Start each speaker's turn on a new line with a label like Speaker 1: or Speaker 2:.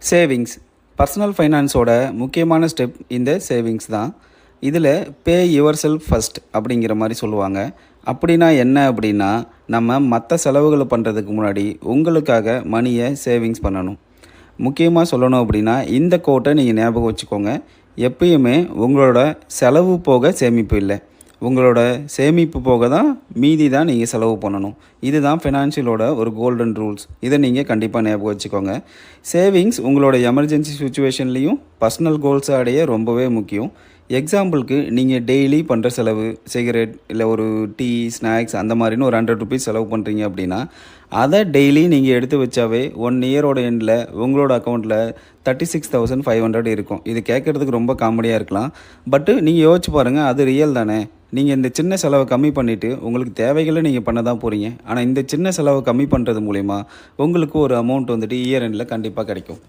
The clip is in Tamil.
Speaker 1: சேவிங்ஸ் பர்சனல் ஃபைனான்ஸோட முக்கியமான ஸ்டெப் இந்த சேவிங்ஸ் தான். இதில் பே யுவர் செல்ஃப் ஃபஸ்ட் அப்படிங்கிற மாதிரி சொல்லுவாங்க. அப்படின்னா என்ன அப்படின்னா, நம்ம மற்ற செலவுகளை பண்ணுறதுக்கு முன்னாடி உங்களுக்காக மணியை சேவிங்ஸ் பண்ணணும். முக்கியமாக சொல்லணும் அப்படின்னா, இந்த கோட்டை நீங்கள் ஞாபகம் வச்சுக்கோங்க. எப்பயுமே உங்களோட செலவு போக சேமிப்பு இல்லை, உங்களோட சேமிப்பு போக தான் மீதி தான் நீங்கள் செலவு பண்ணணும். இதுதான் ஃபினான்ஷியலோட ஒரு கோல்டன் ரூல்ஸ். இதை நீங்கள் கண்டிப்பாக ஞாபகம் வச்சுக்கோங்க. சேவிங்ஸ் உங்களோட எமர்ஜென்சி சுச்சுவேஷன்லேயும் பர்சனல் கோல்ஸை அடைய ரொம்பவே முக்கியம். எக்ஸாம்பிளுக்கு நீங்கள் டெய்லி பண்ணுற செலவு, சிகரெட் இல்லை ஒரு டீ, ஸ்நாக்ஸ் அந்த மாதிரின்னு ஒரு 100 ருபீஸ் செலவு பண்ணுறீங்க அப்படின்னா, அதை டெய்லி நீங்கள் எடுத்து வச்சாவே 1 இயரோட எண்டில் உங்களோட அக்கௌண்ட்டில் 36,500 இருக்கும். இது கேட்குறதுக்கு ரொம்ப காமெடியாக இருக்கலாம், பட்டு நீங்கள் யோசிச்சு பாருங்கள், அது ரியல் தானே. நீங்கள் இந்த சின்ன செலவை கம்மி பண்ணிவிட்டு உங்களுக்கு தேவைகளை நீங்கள் பண்ண தான் போகிறீங்க. ஆனால் இந்த சின்ன செலவை கம்மி பண்ணுறது மூலிமா உங்களுக்கு ஒரு அமௌண்ட் வந்துட்டு இயர் எண்டில் கண்டிப்பாக கிடைக்கும்.